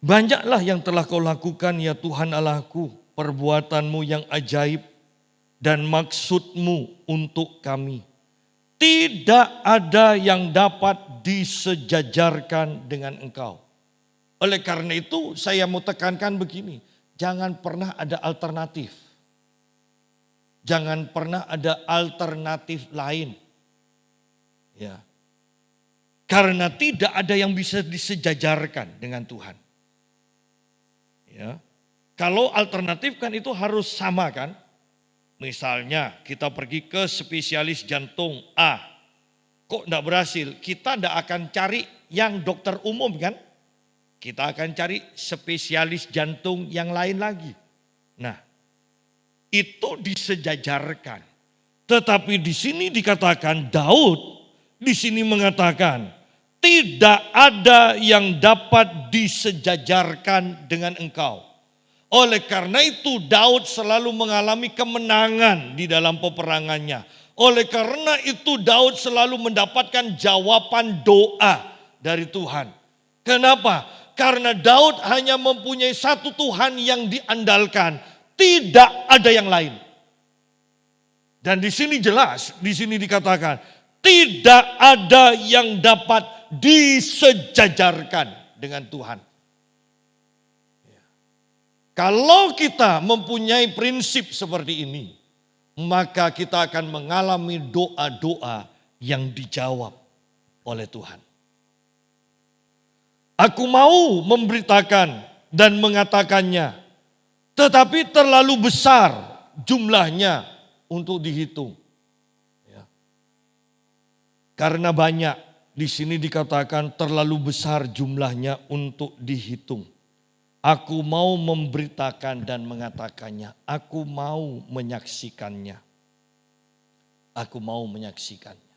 Banyaklah yang telah kau lakukan ya Tuhan Allahku, perbuatanmu yang ajaib dan maksudmu untuk kami. Tidak ada yang dapat disejajarkan dengan engkau. Oleh karena itu saya mau tekankan begini, jangan pernah ada alternatif. Jangan pernah ada alternatif lain. Ya. Karena tidak ada yang bisa disejajarkan dengan Tuhan. Ya. Kalau alternatif kan itu harus sama kan. Misalnya kita pergi ke spesialis jantung A. Kok enggak berhasil? Kita enggak akan cari yang dokter umum kan. Kita akan cari spesialis jantung yang lain lagi. Nah, itu disejajarkan. Tetapi di sini dikatakan Daud di sini mengatakan tidak ada yang dapat disejajarkan dengan engkau. Oleh karena itu Daud selalu mengalami kemenangan di dalam peperangannya. Oleh karena itu Daud selalu mendapatkan jawaban doa dari Tuhan. Kenapa? Karena Daud hanya mempunyai satu Tuhan yang diandalkan. Tidak ada yang lain. Dan di sini jelas, di sini dikatakan. Tidak ada yang dapat disejajarkan dengan Tuhan. Kalau kita mempunyai prinsip seperti ini. Maka kita akan mengalami doa-doa yang dijawab oleh Tuhan. Aku mau memberitakan dan mengatakannya. Tetapi terlalu besar jumlahnya untuk dihitung. Ya. Karena banyak di sini dikatakan terlalu besar jumlahnya untuk dihitung. Aku mau memberitakan dan mengatakannya. Aku mau menyaksikannya. Aku mau menyaksikannya.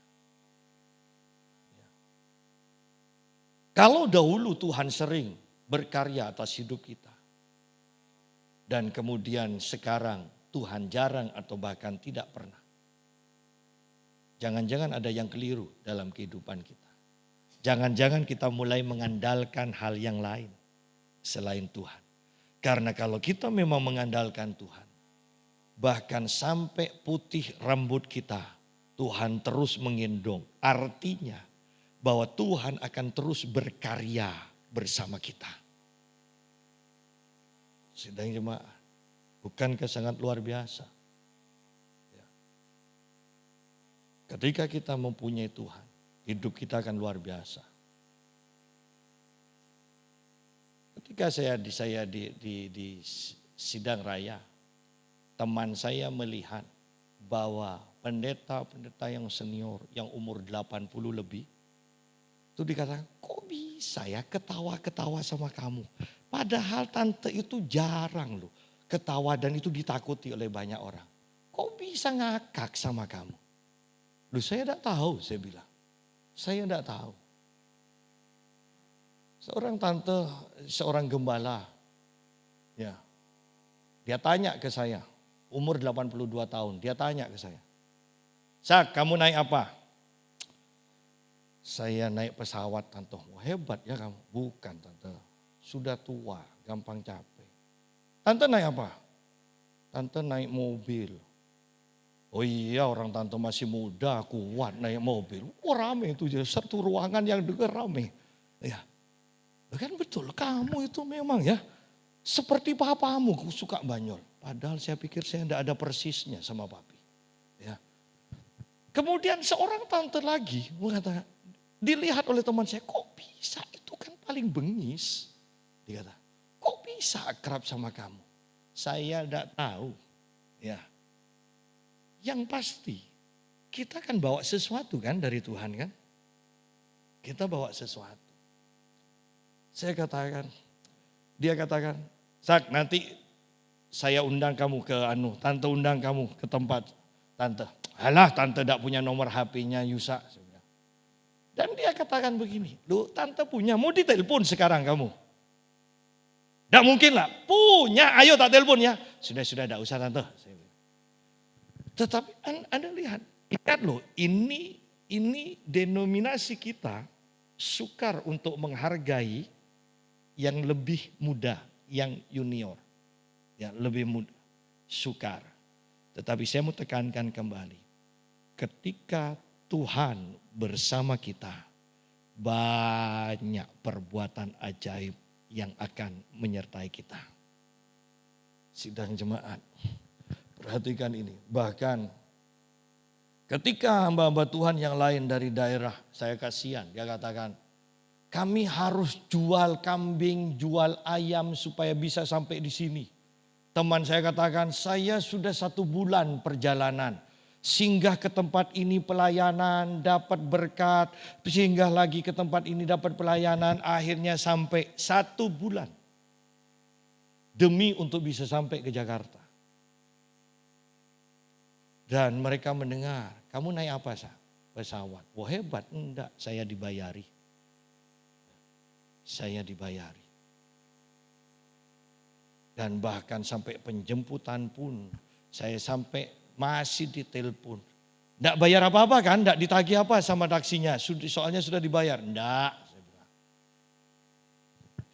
Kalau dahulu Tuhan sering berkarya atas hidup kita. Dan kemudian sekarang Tuhan jarang atau bahkan tidak pernah. Jangan-jangan ada yang keliru dalam kehidupan kita. Jangan-jangan kita mulai mengandalkan hal yang lain selain Tuhan. Karena kalau kita memang mengandalkan Tuhan. Bahkan sampai putih rambut kita Tuhan terus menggendong. Artinya bahwa Tuhan akan terus berkarya bersama kita. Sidang jemaah, bukankah sangat luar biasa? Ya. Ketika kita mempunyai Tuhan, hidup kita akan luar biasa. Ketika saya di sidang raya, teman saya melihat bahwa pendeta-pendeta yang senior, yang umur 80 lebih, itu dikatakan, kok bisa ya ketawa-ketawa sama kamu? Padahal tante itu jarang loh ketawa dan itu ditakuti oleh banyak orang. Kok bisa ngakak sama kamu? Loh saya tidak tahu, saya bilang. Saya tidak tahu. Seorang tante, seorang gembala, ya, dia tanya ke saya, umur 82 tahun, dia tanya ke saya. Sak, kamu naik apa? Saya naik pesawat tante. Wah, hebat ya kamu. Bukan tante. Sudah tua, gampang capek. Tante naik apa? Tante naik mobil. Oh iya, orang tante masih muda, kuat naik mobil. Oh rame itu, satu ruangan yang dengar rame. Ya, kan betul, kamu itu memang ya seperti papamu suka banyol. Padahal saya pikir saya tidak ada persisnya sama papi. Ya. Kemudian seorang tante lagi mengatakan, dilihat oleh teman saya, kok bisa itu kan paling bengis. Dia kata, kok bisa akrab sama kamu? Saya tidak tahu. Ya. Yang pasti kita kan bawa sesuatu kan dari Tuhan kan. Kita bawa sesuatu. Saya katakan, dia katakan, Sak nanti saya undang kamu ke tante undang kamu ke tempat tante. Alah tante tidak punya nomor HP-nya Yusa. Dan dia katakan begini, lu tante punya, mau ditelepon sekarang kamu? Tidak mungkin lah, punya, ayo tak telepon ya. Sudah, tidak usah tante. Tetapi Anda lihat, ingat loh, ini denominasi kita sukar untuk menghargai yang lebih muda, yang junior. Ya, lebih muda, sukar. Tetapi saya mau tekankan kembali, ketika Tuhan bersama kita, banyak perbuatan ajaib yang akan menyertai kita. Sidang jemaat, perhatikan ini. Bahkan ketika hamba-hamba Tuhan yang lain dari daerah, saya kasihan, dia katakan, kami harus jual kambing, jual ayam supaya bisa sampai di sini. Teman saya katakan, saya sudah 1 bulan perjalanan. Singgah ke tempat ini pelayanan, dapat berkat. Singgah lagi ke tempat ini dapat pelayanan. Akhirnya sampai 1 bulan. Demi untuk bisa sampai ke Jakarta. Dan mereka mendengar, kamu naik apa sah? Pesawat. Wah hebat, enggak, saya dibayari. Saya dibayari. Dan bahkan sampai penjemputan pun saya sampai masih ditelepon. Enggak bayar apa-apa kan, enggak ditagih apa sama taksinya, soalnya sudah dibayar. Enggak.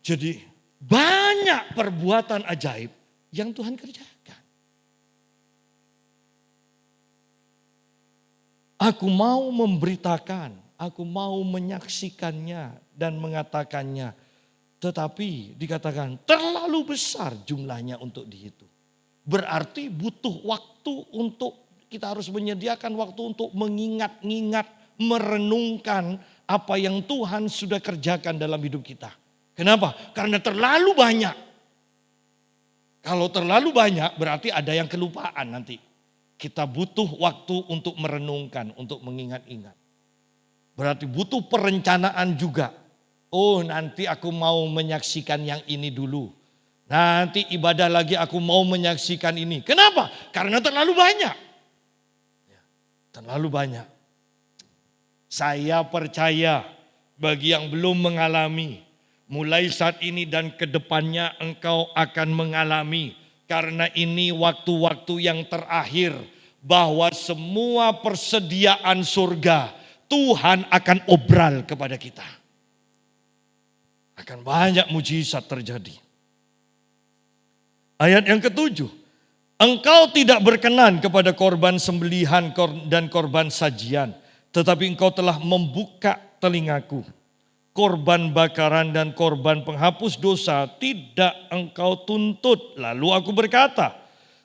Jadi banyak perbuatan ajaib yang Tuhan kerjakan. Aku mau memberitakan, aku mau menyaksikannya dan mengatakannya. Tetapi dikatakan terlalu besar jumlahnya untuk dihitung. Berarti butuh waktu untuk kita harus menyediakan waktu untuk mengingat-ingat, merenungkan apa yang Tuhan sudah kerjakan dalam hidup kita. Kenapa? Karena terlalu banyak. Kalau terlalu banyak berarti ada yang kelupaan nanti. Kita butuh waktu untuk merenungkan, untuk mengingat-ingat. Berarti butuh perencanaan juga. Oh nanti aku mau menyaksikan yang ini dulu. Nanti ibadah lagi aku mau menyaksikan ini. Kenapa? Karena terlalu banyak. Terlalu banyak. Saya percaya bagi yang belum mengalami. Mulai saat ini dan ke depannya engkau akan mengalami. Karena ini waktu-waktu yang terakhir. Bahwa semua persediaan surga Tuhan akan obral kepada kita. Akan banyak mujizat terjadi. Ayat yang ke-7. Engkau tidak berkenan kepada korban sembelihan dan korban sajian. Tetapi engkau telah membuka telingaku. Korban bakaran dan korban penghapus dosa tidak engkau tuntut. Lalu aku berkata,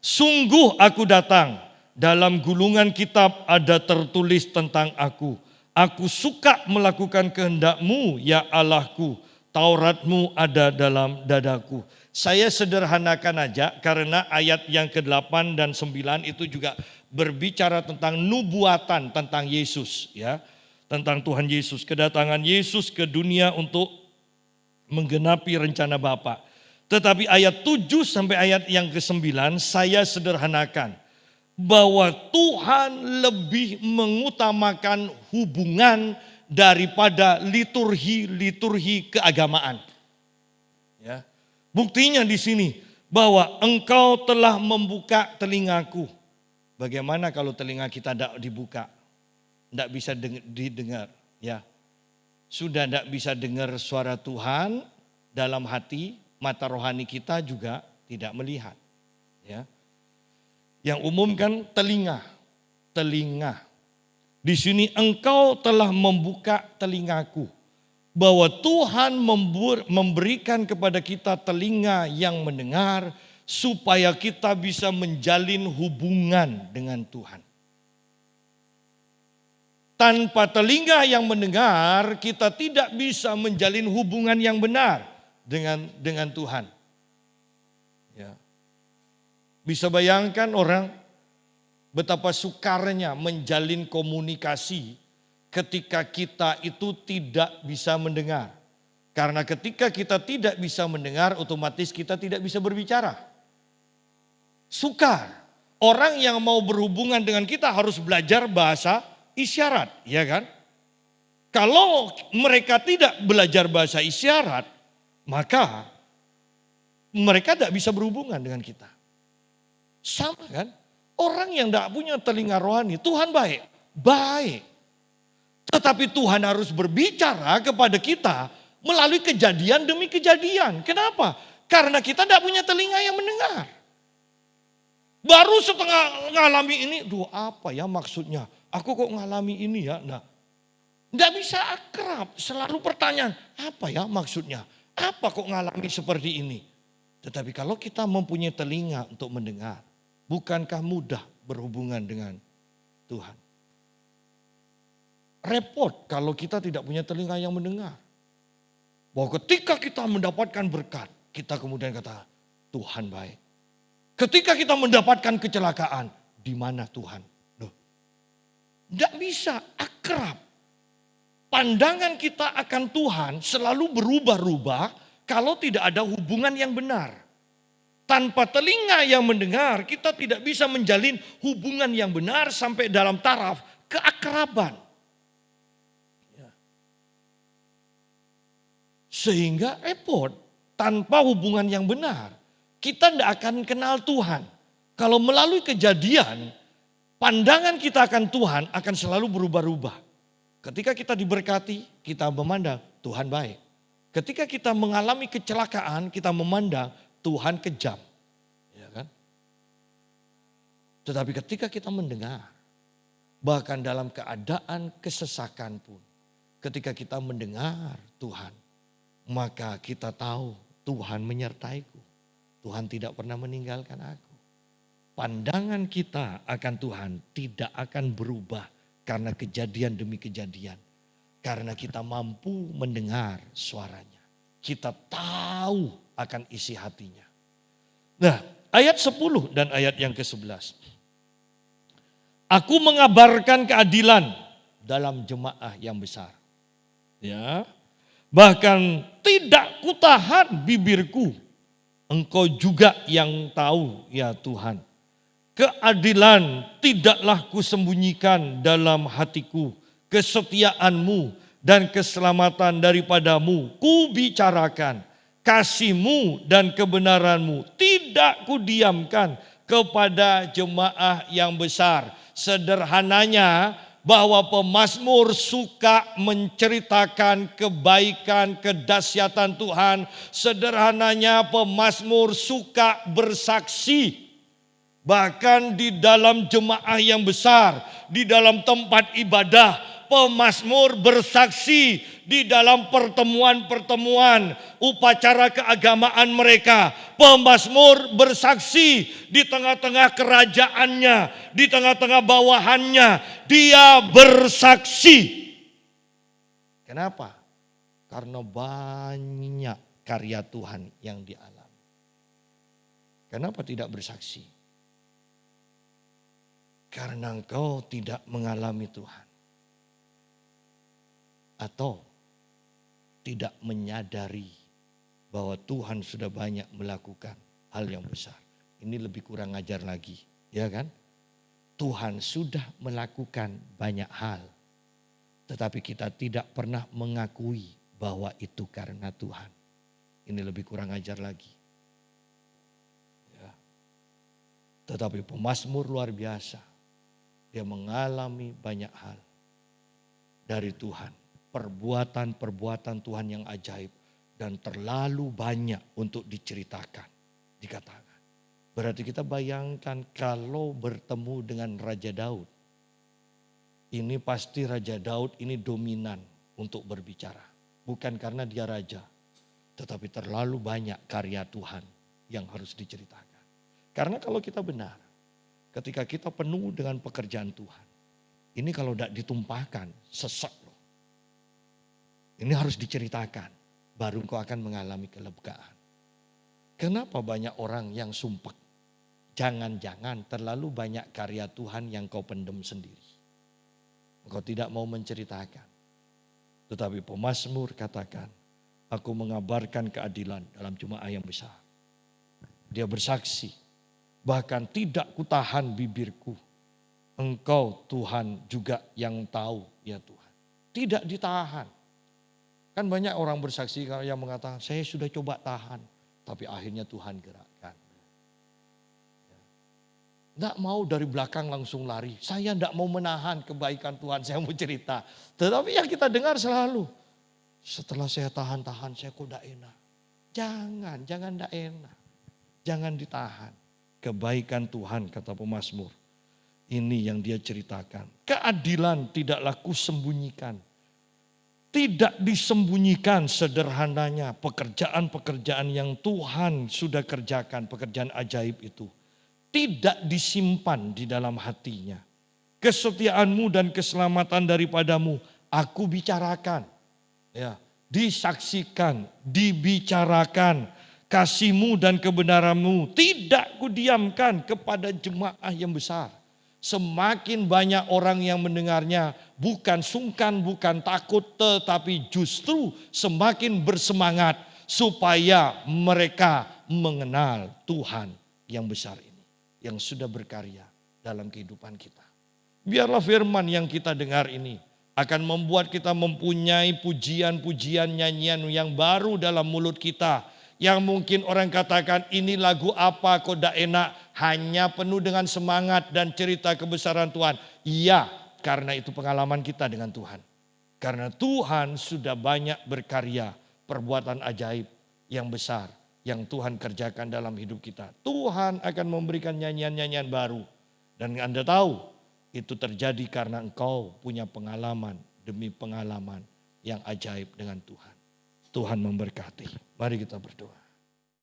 sungguh aku datang. Dalam gulungan kitab ada tertulis tentang aku. Aku suka melakukan kehendak-Mu ya Allahku. Taurat-Mu ada dalam dadaku. Saya sederhanakan aja karena ayat yang ke-8 dan 9 itu juga berbicara tentang nubuatan tentang Yesus ya. Tentang Tuhan Yesus, kedatangan Yesus ke dunia untuk menggenapi rencana Bapa. Tetapi ayat 7 sampai ayat yang ke-9 saya sederhanakan bahwa Tuhan lebih mengutamakan hubungan daripada liturgi keagamaan. Ya. Buktinya di sini bahwa engkau telah membuka telingaku. Bagaimana kalau telinga kita tidak dibuka? Tidak bisa didengar. Ya. Sudah tidak bisa dengar suara Tuhan dalam hati, mata rohani kita juga tidak melihat. Ya. Yang umum kan telinga. telinga. Di sini engkau telah membuka telingaku. Bahwa Tuhan memberikan kepada kita telinga yang mendengar supaya kita bisa menjalin hubungan dengan Tuhan. Tanpa telinga yang mendengar, kita tidak bisa menjalin hubungan yang benar dengan Tuhan. Ya. Bisa bayangkan orang betapa sukarnya menjalin komunikasi ketika kita itu tidak bisa mendengar. Karena ketika kita tidak bisa mendengar, otomatis kita tidak bisa berbicara. Sukar. Orang yang mau berhubungan dengan kita harus belajar bahasa isyarat, ya kan? Kalau mereka tidak belajar bahasa isyarat, maka mereka tidak bisa berhubungan dengan kita. Sama kan? Orang yang tidak punya telinga rohani, Tuhan baik. Baik. Tetapi Tuhan harus berbicara kepada kita melalui kejadian demi kejadian. Kenapa? Karena kita tidak punya telinga yang mendengar. Baru setengah ngalami ini, duh apa ya maksudnya? Aku kok ngalami ini ya? Nah, tidak bisa akrab. Selalu pertanyaan, apa ya maksudnya? Apa kok ngalami seperti ini? Tetapi kalau kita mempunyai telinga untuk mendengar, bukankah mudah berhubungan dengan Tuhan? Repot kalau kita tidak punya telinga yang mendengar. Bahwa ketika kita mendapatkan berkat, kita kemudian kata, Tuhan baik. Ketika kita mendapatkan kecelakaan, di mana Tuhan? Loh, tidak bisa akrab. Pandangan kita akan Tuhan selalu berubah-ubah kalau tidak ada hubungan yang benar. Tanpa telinga yang mendengar, kita tidak bisa menjalin hubungan yang benar sampai dalam taraf keakraban. Sehingga repot, tanpa hubungan yang benar, kita tidak akan kenal Tuhan. Kalau melalui kejadian, pandangan kita akan Tuhan akan selalu berubah-ubah. Ketika kita diberkati, kita memandang Tuhan baik. Ketika kita mengalami kecelakaan, kita memandang Tuhan kejam. Ya kan? Tetapi ketika kita mendengar, bahkan dalam keadaan kesesakan pun, ketika kita mendengar Tuhan, maka kita tahu Tuhan menyertaiku. Tuhan tidak pernah meninggalkan aku. Pandangan kita akan Tuhan tidak akan berubah karena kejadian demi kejadian. Karena kita mampu mendengar suaranya. Kita tahu akan isi hatinya. Nah, ayat 10 dan ayat yang ke-11. Aku mengabarkan keadilan dalam jemaah yang besar. Ya. Bahkan tidak kutahan bibirku. Engkau juga yang tahu ya Tuhan. Keadilan tidaklah kusembunyikan dalam hatiku. Kesetiaanmu dan keselamatan daripadamu kubicarakan. Kasihmu dan kebenaranmu tidak kudiamkan kepada jemaah yang besar. Sederhananya, bahwa pemazmur suka menceritakan kebaikan, kedahsyatan Tuhan. Sederhananya pemazmur suka bersaksi. Bahkan di dalam jemaah yang besar, di dalam tempat ibadah, pemazmur bersaksi di dalam pertemuan-pertemuan upacara keagamaan mereka. Pemazmur bersaksi di tengah-tengah kerajaannya, di tengah-tengah bawahannya. Dia bersaksi. Kenapa? Karena banyak karya Tuhan yang dialami. Kenapa tidak bersaksi? Karena engkau tidak mengalami Tuhan. Atau tidak menyadari bahwa Tuhan sudah banyak melakukan hal yang besar. Ini lebih kurang ajar lagi, ya kan? Tuhan sudah melakukan banyak hal. Tetapi kita tidak pernah mengakui bahwa itu karena Tuhan. Ini lebih kurang ajar lagi. Ya. Tetapi pemazmur luar biasa. Dia mengalami banyak hal dari Tuhan. Perbuatan-perbuatan Tuhan yang ajaib dan terlalu banyak untuk diceritakan, dikatakan. Berarti kita bayangkan kalau bertemu dengan Raja Daud, ini pasti Raja Daud ini dominan untuk berbicara. Bukan karena dia raja, tetapi terlalu banyak karya Tuhan yang harus diceritakan. Karena kalau kita benar, ketika kita penuh dengan pekerjaan Tuhan, ini kalau tidak ditumpahkan, sesek loh. Ini harus diceritakan, baru kau akan mengalami kelegaan. Kenapa banyak orang yang sumpek? Jangan-jangan terlalu banyak karya Tuhan yang kau pendem sendiri. Engkau tidak mau menceritakan. Tetapi pemazmur katakan, aku mengabarkan keadilan dalam jemaah yang besar. Dia bersaksi, bahkan tidak kutahan bibirku. Engkau Tuhan juga yang tahu ya Tuhan. Tidak ditahan. Kan banyak orang bersaksi yang mengatakan, saya sudah coba tahan. Tapi akhirnya Tuhan gerakkan. Tidak mau dari belakang langsung lari. Saya tidak mau menahan kebaikan Tuhan, saya mau cerita. Tetapi yang kita dengar selalu, setelah saya tahan-tahan saya kok tidak enak. Jangan tidak enak. Jangan ditahan. Kebaikan Tuhan kata pemazmur. Ini yang dia ceritakan. Keadilan tidaklah kusembunyikan. Tidak disembunyikan sederhananya pekerjaan-pekerjaan yang Tuhan sudah kerjakan, pekerjaan ajaib itu. Tidak disimpan di dalam hatinya. Kesetiaanmu dan keselamatan daripadamu aku bicarakan. Ya, disaksikan, dibicarakan. Kasihmu dan kebenaranmu tidak kudiamkan kepada jemaah yang besar. Semakin banyak orang yang mendengarnya, bukan sungkan, bukan takut, tetapi justru semakin bersemangat supaya mereka mengenal Tuhan yang besar ini, yang sudah berkarya dalam kehidupan kita. Biarlah firman yang kita dengar ini akan membuat kita mempunyai pujian-pujian, nyanyian yang baru dalam mulut kita. Yang mungkin orang katakan ini lagu apa kok tidak enak. Hanya penuh dengan semangat dan cerita kebesaran Tuhan. Iya, karena itu pengalaman kita dengan Tuhan. Karena Tuhan sudah banyak berkarya perbuatan ajaib yang besar. Yang Tuhan kerjakan dalam hidup kita. Tuhan akan memberikan nyanyian-nyanyian baru. Dan Anda tahu itu terjadi karena engkau punya pengalaman demi pengalaman yang ajaib dengan Tuhan. Tuhan memberkati. Mari kita berdoa.